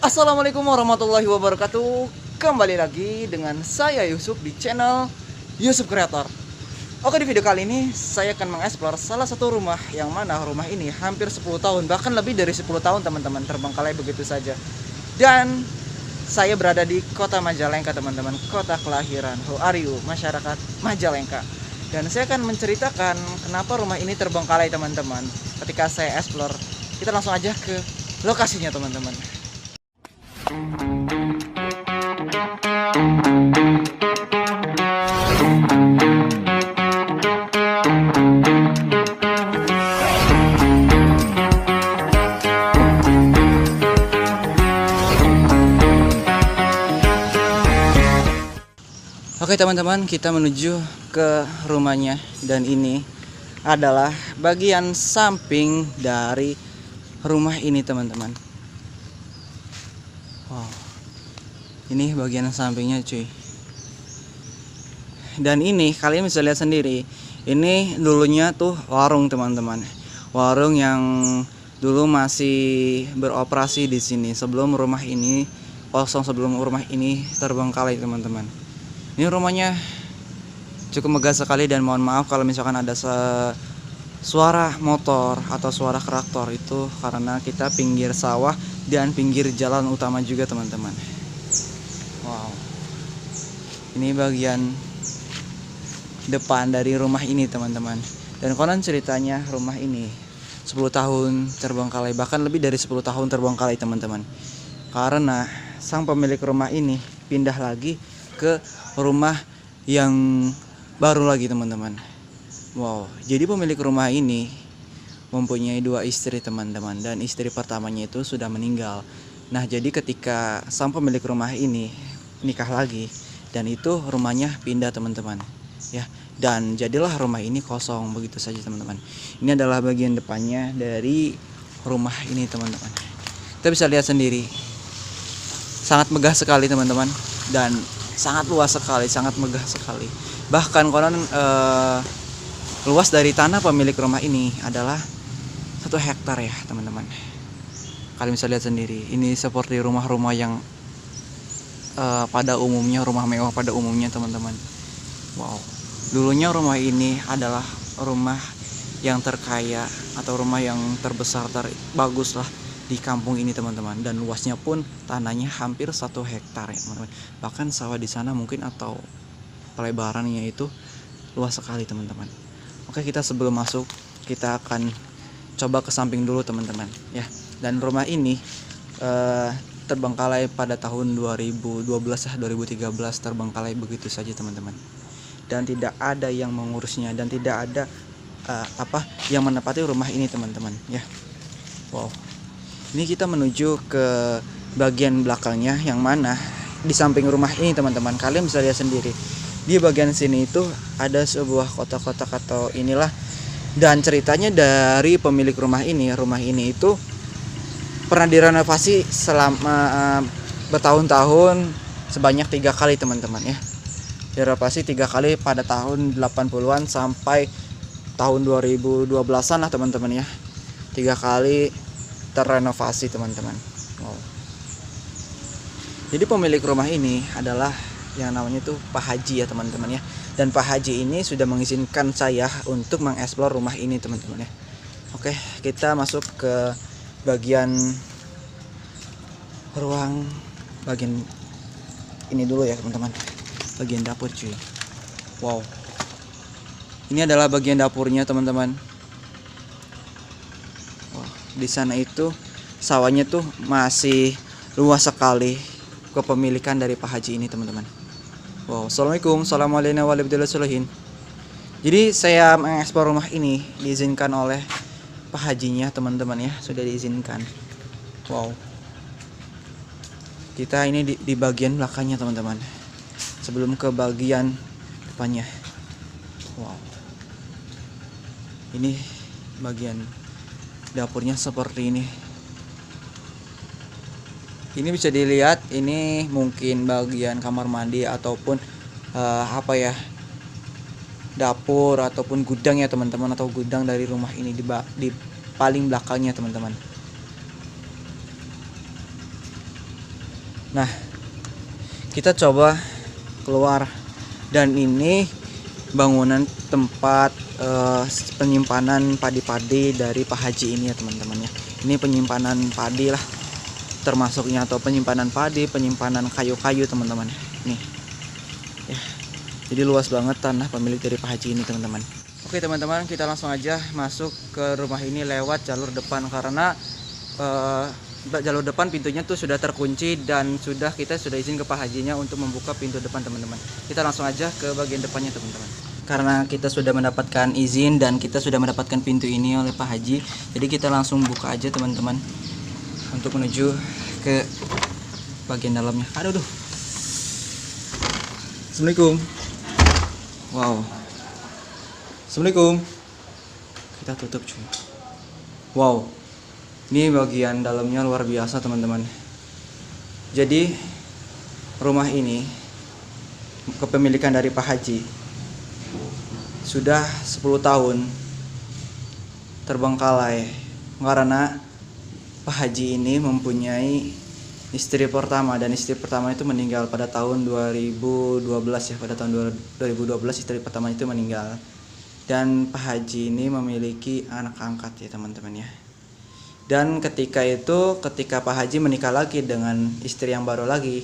Assalamualaikum warahmatullahi wabarakatuh. Kembali lagi dengan saya Yusuf di channel Yusuf Creator. Oke, di video kali ini saya akan mengeksplor salah satu rumah yang mana rumah ini hampir 10 tahun, bahkan lebih dari 10 tahun teman-teman, terbengkalai begitu saja. Dan saya berada di kota Majalengka teman-teman, kota kelahiran How are you, masyarakat Majalengka. Dan saya akan menceritakan kenapa rumah ini terbengkalai teman-teman. Ketika saya explore, kita langsung aja ke lokasinya teman-teman. Oke teman-teman, kita menuju ke rumahnya dan ini adalah bagian samping dari rumah ini teman-teman. Wow, ini bagian sampingnya cuy. Dan ini kalian bisa lihat sendiri, ini dulunya tuh warung teman-teman, warung yang dulu masih beroperasi di sini sebelum rumah ini kosong, sebelum rumah ini terbengkalai teman-teman. Ini rumahnya cukup megah sekali dan mohon maaf kalau misalkan ada suara motor atau suara traktor, itu karena kita pinggir sawah dan pinggir jalan utama juga teman-teman. Wow, ini bagian depan dari rumah ini teman-teman. Dan konon ceritanya rumah ini 10 tahun terbengkalai, bahkan lebih dari 10 tahun terbengkalai teman-teman, karena sang pemilik rumah ini pindah lagi ke rumah yang baru lagi teman-teman. Wow, jadi pemilik rumah ini mempunyai 2 istri teman-teman, dan istri pertamanya itu sudah meninggal. Nah, jadi ketika sang pemilik rumah ini nikah lagi, dan itu rumahnya pindah teman-teman ya, dan jadilah rumah ini kosong begitu saja teman-teman. Ini adalah bagian depannya dari rumah ini teman-teman. Kita bisa lihat sendiri, sangat megah sekali teman-teman, dan sangat luas sekali, sangat megah sekali. Bahkan konon luas dari tanah pemilik rumah ini adalah 1 hektar ya teman-teman. Kalian bisa lihat sendiri, ini seperti rumah-rumah yang pada umumnya, rumah mewah pada umumnya teman-teman. Wow, dulunya rumah ini adalah rumah yang terkaya atau rumah yang terbesar, terbagus lah di kampung ini teman-teman, dan luasnya pun tanahnya hampir 1 hektar ya teman-teman. Bahkan sawah di sana mungkin atau pelebarannya itu luas sekali teman-teman. Oke, kita sebelum masuk kita akan coba ke samping dulu teman-teman ya. Dan rumah ini terbengkalai pada tahun 2012 ya, 2013 terbengkalai begitu saja teman-teman. Dan tidak ada yang mengurusnya, dan tidak ada yang menempati rumah ini teman-teman ya. Wow, ini kita menuju ke bagian belakangnya, yang mana di samping rumah ini teman-teman, kalian bisa lihat sendiri di bagian sini itu ada sebuah kotak-kotak atau inilah. Dan ceritanya dari pemilik rumah ini itu pernah direnovasi selama bertahun-tahun, sebanyak 3 kali teman-teman ya. Direnovasi 3 kali pada tahun 80-an sampai tahun 2012-an lah teman-teman ya. 3 kali terrenovasi teman-teman. Wow. Jadi pemilik rumah ini adalah yang namanya tuh Pak Haji ya teman-teman ya. Dan Pak Haji ini sudah mengizinkan saya untuk mengeksplor rumah ini teman-teman ya. Oke, kita masuk ke bagian ruang bagian ini dulu ya teman-teman. Bagian dapur cuy. Wow, ini adalah bagian dapurnya teman-teman. Di sana itu sawahnya tuh masih luas sekali, kepemilikan dari Pak Haji ini teman-teman. Wow, assalamualaikum, assalamualaikum warahmatullahi wabarakatuh. Jadi saya mengeksplor rumah ini diizinkan oleh Pak Hajinya teman-teman ya, sudah diizinkan. Wow, kita ini di bagian belakangnya teman-teman, sebelum ke bagian depannya. Wow, ini bagian dapurnya seperti ini. Ini bisa dilihat, ini mungkin bagian kamar mandi ataupun dapur ataupun gudang ya teman-teman, atau gudang dari rumah ini di paling belakangnya teman-teman. Nah, kita coba keluar, dan ini bangunan tempat penyimpanan padi-padi dari Pak Haji ini ya teman-teman ya. Ini penyimpanan padi lah termasuknya, atau penyimpanan padi, penyimpanan kayu-kayu teman-teman. Nih ya, jadi luas banget tanah pemilik dari Pak Haji ini teman-teman. Oke teman-teman, kita langsung aja masuk ke rumah ini lewat jalur depan, karena jalur depan pintunya tuh sudah terkunci, dan kita sudah izin ke Pak Hajinya untuk membuka pintu depan teman-teman. Kita langsung aja ke bagian depannya teman-teman. Karena kita sudah mendapatkan izin dan kita sudah mendapatkan pintu ini oleh Pak Haji, jadi kita langsung buka aja teman-teman untuk menuju ke bagian dalamnya. Aduh. Assalamualaikum. Wow. Assalamualaikum. Kita tutup cuy. Wow. Ini bagian dalamnya luar biasa teman-teman. Jadi rumah ini kepemilikan dari Pak Haji sudah 10 tahun terbengkalai karena Pak Haji ini mempunyai istri pertama, dan istri pertama itu meninggal pada tahun 2012 ya. Pada tahun 2012 istri pertama itu meninggal, dan Pak Haji ini memiliki anak angkat ya teman-teman ya. Dan ketika Pak Haji menikah lagi dengan istri yang baru lagi,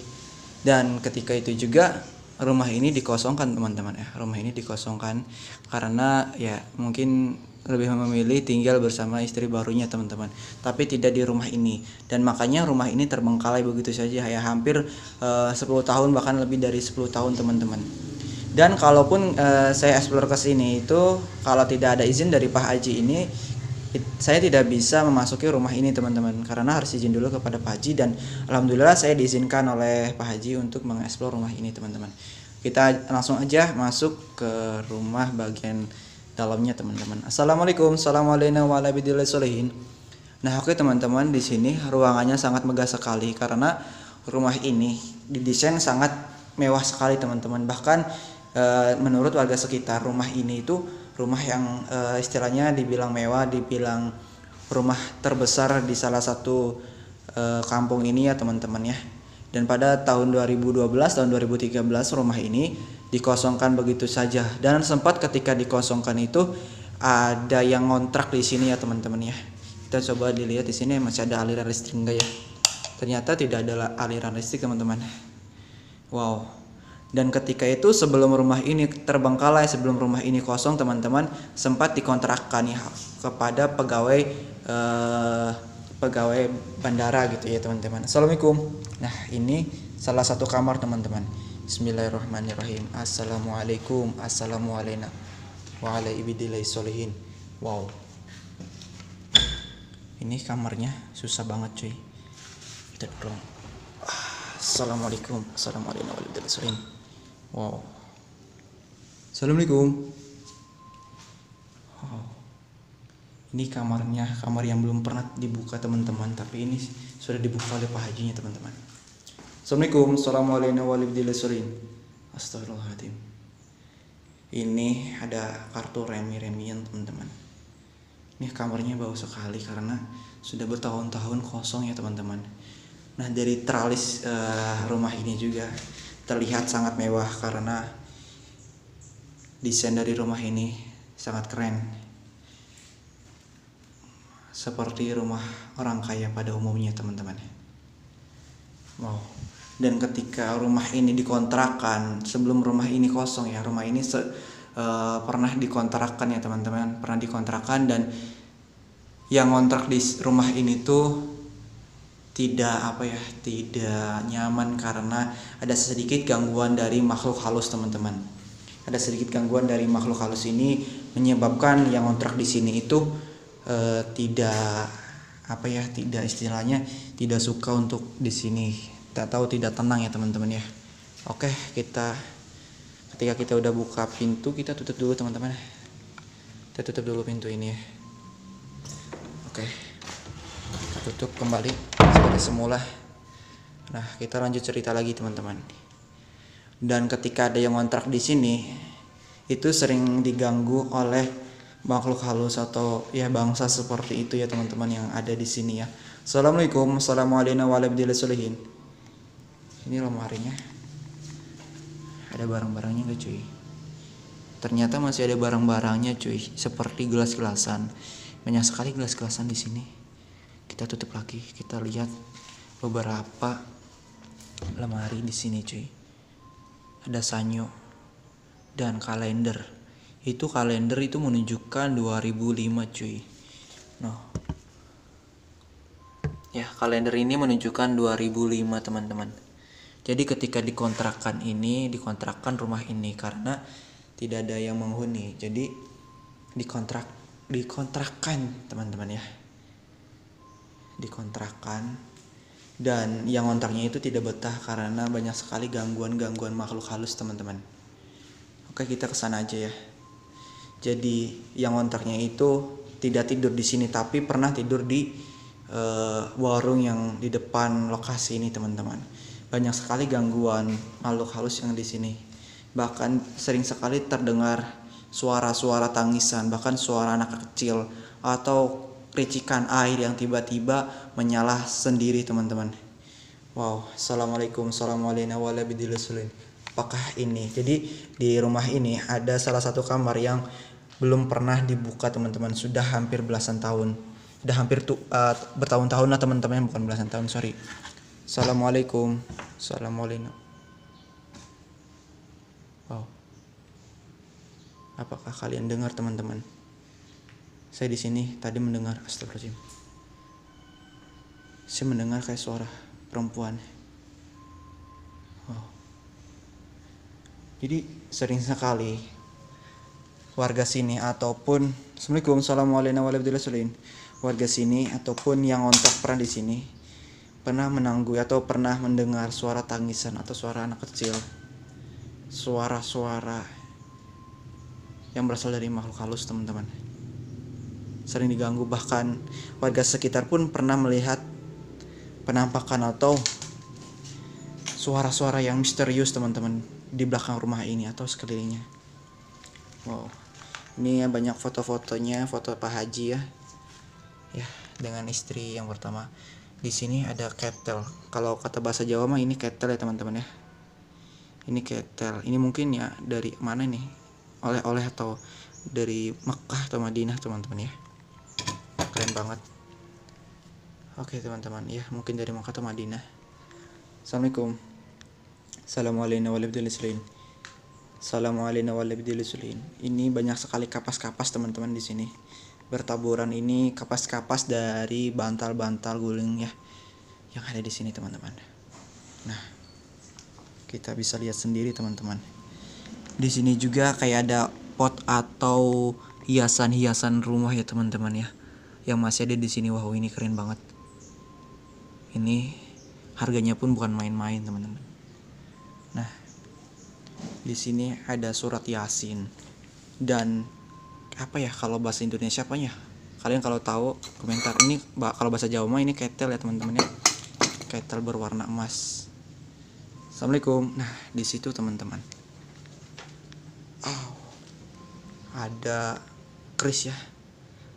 dan ketika itu juga rumah ini dikosongkan teman-teman ya. Rumah ini dikosongkan karena ya mungkin lebih memilih tinggal bersama istri barunya teman-teman, tapi tidak di rumah ini. Dan makanya rumah ini terbengkalai begitu saja ya, hampir 10 tahun, bahkan lebih dari 10 tahun teman-teman. Dan kalaupun saya explore ke sini itu, kalau tidak ada izin dari Pak Haji ini, saya tidak bisa memasuki rumah ini teman-teman, karena harus izin dulu kepada Pak Haji. Dan alhamdulillah saya diizinkan oleh Pak Haji untuk mengeksplor rumah ini teman-teman. Kita langsung aja masuk ke rumah bagian dalamnya teman-teman. Assalamualaikum, assalamualaikum warahmatullahi wabarakatuh. Nah oke teman-teman, di sini ruangannya sangat megah sekali, karena rumah ini didesain sangat mewah sekali teman-teman. Bahkan menurut warga sekitar, rumah ini itu rumah yang istilahnya dibilang mewah, dibilang rumah terbesar di salah satu kampung ini ya teman-teman ya. Dan pada tahun 2012, tahun 2013 rumah ini dikosongkan begitu saja. Dan sempat ketika dikosongkan itu ada yang ngontrak di sini ya teman-teman ya. Kita coba dilihat di sini masih ada aliran listrik enggak ya? Ternyata tidak ada aliran listrik teman-teman. Wow. Dan ketika itu sebelum rumah ini terbengkalai, sebelum rumah ini kosong teman-teman, sempat dikontrakkan ya kepada pegawai bandara gitu ya teman-teman. Assalamualaikum. Nah ini salah satu kamar teman-teman. Bismillahirrahmanirrahim. Assalamualaikum. Assalamualaikum wa ala ibadillah sholihin. Wow. Ini kamarnya susah banget cuy. Kita dong. Assalamualaikum. Assalamualaikum wa ala ibadillah sholihin. Wow. Assalamualaikum. Wow. Ini kamarnya, kamar yang belum pernah dibuka teman-teman, tapi ini sudah dibuka oleh Pak Hajinya teman-teman. Assalamualaikum. Assalamualaikum warahmatullahi wabarakatuh. Astagfirullahaladzim. Ini ada kartu remi-remian teman-teman. Ini kamarnya bau sekali karena sudah bertahun-tahun kosong ya teman-teman. Nah dari tralis rumah ini juga terlihat sangat mewah karena desain dari rumah ini sangat keren, seperti rumah orang kaya pada umumnya teman-teman. Wow. Dan ketika rumah ini dikontrakkan, sebelum rumah ini kosong ya, rumah ini pernah dikontrakkan ya teman-teman, pernah dikontrakkan. Dan yang ngontrak di rumah ini tuh tidak nyaman karena ada sedikit gangguan dari makhluk halus teman-teman. Ada sedikit gangguan dari makhluk halus ini menyebabkan yang ngontrak di sini itu tidak istilahnya tidak suka untuk di sini, tidak tenang ya teman-teman ya. Oke, ketika kita udah buka pintu, kita tutup dulu teman-teman. Kita tutup dulu pintu ini ya. Oke, kita tutup kembali seperti semula. Nah, kita lanjut cerita lagi teman-teman. Dan ketika ada yang ngontrak di sini, itu sering diganggu oleh makhluk halus atau ya bangsa seperti itu ya teman-teman yang ada di sini ya. Assalamualaikum. Assalamualaikum warahmatullahi wabarakatuh. Ini lemarinya. Ada barang-barangnya gak cuy? Ternyata masih ada barang-barangnya cuy, seperti gelas-gelasan. Banyak sekali gelas-gelasan di sini. Kita tutup lagi, kita lihat beberapa lemari di sini cuy. Ada sanyo dan kalender. Itu kalender itu menunjukkan 2005 cuy. Nah. Ya, kalender ini menunjukkan 2005 teman-teman. Jadi ketika dikontrakan rumah ini karena tidak ada yang menghuni. Jadi dikontrakan teman-teman ya. Dikontrakan, dan yang kontraknya itu tidak betah karena banyak sekali gangguan makhluk halus teman-teman. Oke, kita kesana aja ya. Jadi yang kontraknya itu tidak tidur di sini tapi pernah tidur di warung yang di depan lokasi ini teman-teman. Banyak sekali gangguan makhluk halus yang di sini. Bahkan sering sekali terdengar suara-suara tangisan, bahkan suara anak kecil atau percikan air yang tiba-tiba menyala sendiri teman-teman. Wow, assalamualaikum, warahmatullahi. Apakah ini? Jadi di rumah ini ada salah satu kamar yang belum pernah dibuka teman-teman. Sudah hampir belasan tahun. Sudah hampir bertahun-tahun lah teman-teman, bukan belasan tahun, sorry. Assalamualaikum. Wow. Apakah kalian dengar teman-teman? Saya di sini tadi mendengar, astagfirullahaladzim. Saya mendengar kayak suara perempuan. Wow. Jadi sering sekali warga sini ataupun warga sini ataupun yang ngontrak pernah di sini pernah menanggui atau pernah mendengar suara tangisan atau suara anak kecil, suara-suara yang berasal dari makhluk halus teman-teman. Sering diganggu, bahkan warga sekitar pun pernah melihat penampakan atau suara-suara yang misterius teman-teman di belakang rumah ini atau sekelilingnya. Wow, ini ya banyak foto-fotonya, foto Pak Haji ya dengan istri yang pertama. Di sini ada ketel. Kalau kata bahasa Jawa mah ini ketel ya teman-teman ya. Ini ketel. Ini mungkin ya dari mana nih? Oleh-oleh atau dari Mekah atau Madinah teman-teman ya. Keren banget. Oke teman-teman ya, mungkin dari Mekah atau Madinah. Assalamualaikum. Assalamualaikum. Ini banyak sekali kapas-kapas teman-teman di sini. Bertaburan ini kapas-kapas dari bantal-bantal guling ya yang ada di sini teman-teman. Nah, kita bisa lihat sendiri teman-teman. Di sini juga kayak ada pot atau hiasan-hiasan rumah ya teman-teman ya, yang masih ada di sini. Wow, ini keren banget. Ini harganya pun bukan main-main teman-teman. Nah, di sini ada surat Yasin dan apa ya kalau bahasa Indonesia apanya? Kalian kalau tahu komentar. Ini kalau bahasa Jawa mah ini ketel ya teman-teman ya. Ketel berwarna emas. Assalamualaikum. Nah, di situ teman-teman. Ada keris ya.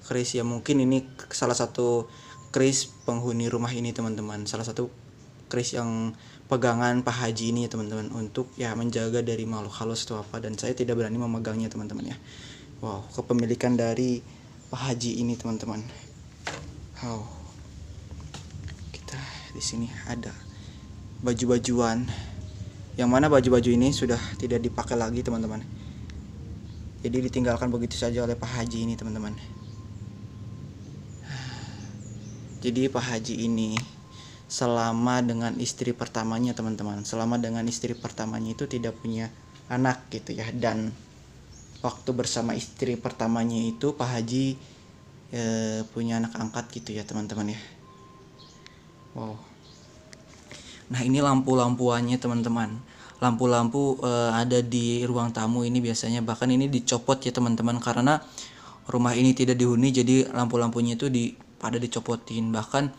Keris ya, mungkin ini salah satu keris penghuni rumah ini teman-teman. Salah satu keris yang pegangan Pak Haji ini ya teman-teman, untuk ya menjaga dari makhluk halus atau apa, dan saya tidak berani memegangnya teman-teman ya. Wow, kepemilikan dari Pak Haji ini teman-teman. Wow. Kita di sini ada baju-bajuan. Yang mana baju-baju ini sudah tidak dipakai lagi teman-teman. Jadi ditinggalkan begitu saja oleh Pak Haji ini teman-teman. Jadi Pak Haji ini selama dengan istri pertamanya teman-teman, selama dengan istri pertamanya itu tidak punya anak gitu ya, dan waktu bersama istri pertamanya itu Pak Haji punya anak angkat gitu ya teman-teman ya. Wow. Nah, ini lampu-lampuannya teman-teman. Lampu-lampu ada di ruang tamu ini biasanya, bahkan ini dicopot ya teman-teman, karena rumah ini tidak dihuni, jadi lampu-lampunya itu pada dicopotin. Bahkan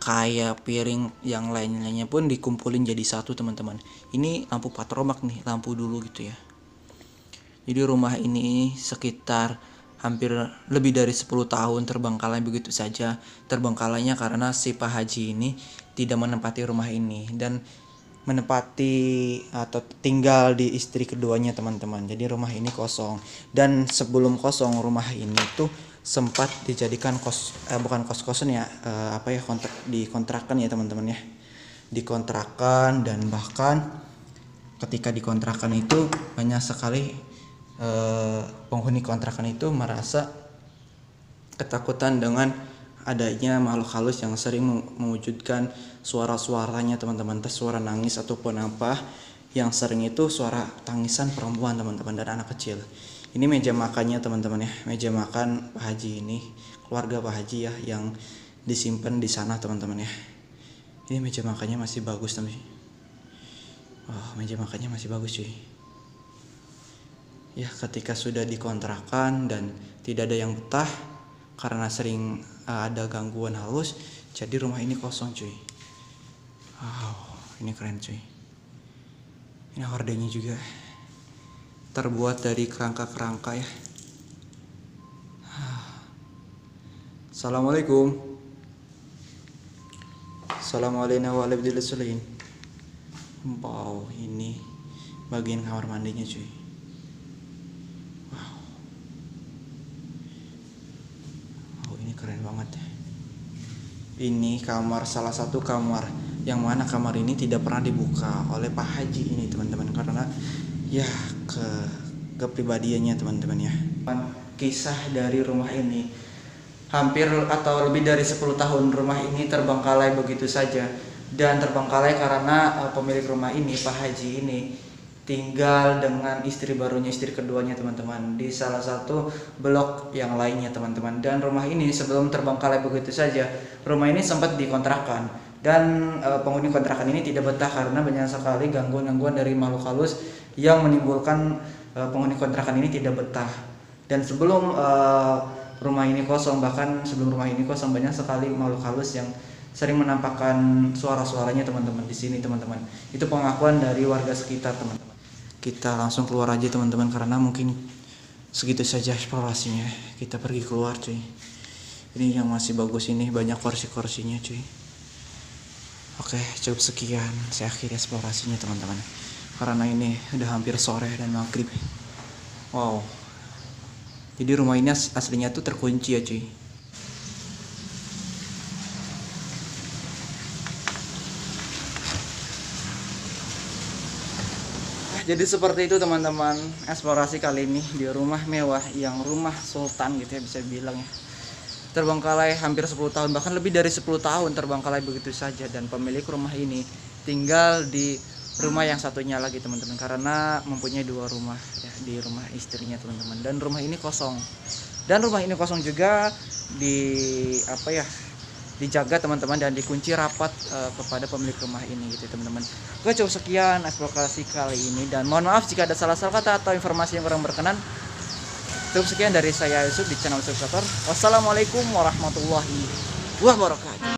kayak piring yang lain-lainnya pun dikumpulin jadi satu teman-teman. Ini lampu patromak nih, lampu dulu gitu ya. Jadi rumah ini sekitar hampir lebih dari 10 tahun terbengkalai begitu saja. Terbengkalainya karena si Pak Haji ini tidak menempati rumah ini, dan menempati atau tinggal di istri keduanya teman-teman. Jadi rumah ini kosong, dan sebelum kosong rumah ini tuh sempat dijadikan bukan kos-kosan ya, dikontrakan ya teman-teman ya, dikontrakan. Dan bahkan ketika dikontrakan itu banyak sekali penghuni kontrakan itu merasa ketakutan dengan adanya makhluk halus yang sering mewujudkan suara-suaranya teman-teman, entah suara nangis ataupun apa, yang sering itu suara tangisan perempuan teman-teman dan anak kecil. Ini meja makannya teman-teman ya, meja makan Pak Haji ini, keluarga Pak Haji ya, yang disimpan di sana teman-teman ya. Ini meja makannya masih bagus teman. Oh, meja makannya masih bagus cuy. Ya, ketika sudah dikontrakan dan tidak ada yang betah karena sering ada gangguan halus, jadi rumah ini kosong cuy. Wow, ini keren cuy. Ini hordengnya juga terbuat dari kerangka-kerangka ya. Assalamualaikum. Assalamualaikum warahmatullahi wabarakatuh. Wow, ini bagian kamar mandinya cuy. Wow. Oh, ini keren banget ya. Ini salah satu kamar yang mana kamar ini tidak pernah dibuka oleh Pak Haji ini teman-teman, karena ya kepribadiannya teman-teman ya. Kisah dari rumah ini, hampir atau lebih dari 10 tahun rumah ini terbengkalai begitu saja. Dan terbengkalai karena pemilik rumah ini, Pak Haji ini, tinggal dengan istri barunya, istri keduanya teman-teman, di salah satu blok yang lainnya teman-teman. Dan rumah ini sebelum terbengkalai begitu saja, rumah ini sempat dikontrakan. Dan penghuni kontrakan ini tidak betah karena banyak sekali gangguan-gangguan dari makhluk halus yang menimbulkan penghuni kontrakan ini tidak betah. Dan sebelum rumah ini kosong, bahkan sebelum rumah ini kosong, banyak sekali makhluk halus yang sering menampakkan suara-suaranya teman-teman di sini teman-teman. Itu pengakuan dari warga sekitar teman-teman. Kita langsung keluar aja teman-teman, karena mungkin segitu saja eksplorasinya. Kita pergi keluar cuy. Ini yang masih bagus, ini banyak kursi-kursinya cuy. Oke, cukup sekian saya akhiri eksplorasinya teman-teman, karena ini udah hampir sore dan maghrib. Wow, jadi rumah ini aslinya tuh terkunci ya cuy. Jadi seperti itu teman-teman, eksplorasi kali ini di rumah mewah, yang rumah sultan gitu ya bisa bilang ya. Terbengkalai hampir 10 tahun, bahkan lebih dari 10 tahun terbengkalai begitu saja. Dan pemilik rumah ini tinggal di rumah yang satunya lagi teman-teman, karena mempunyai 2 rumah ya, di rumah istrinya teman-teman. Dan rumah ini kosong. Dan rumah ini kosong juga dijaga teman-teman, dan dikunci rapat kepada pemilik rumah ini gitu teman-teman. Oke, cukup sekian eksplorasi kali ini, dan mohon maaf jika ada salah-salah kata atau informasi yang kurang berkenan. Cukup sekian dari saya Yusuf di channel Subscriber. Wassalamualaikum warahmatullahi wabarakatuh.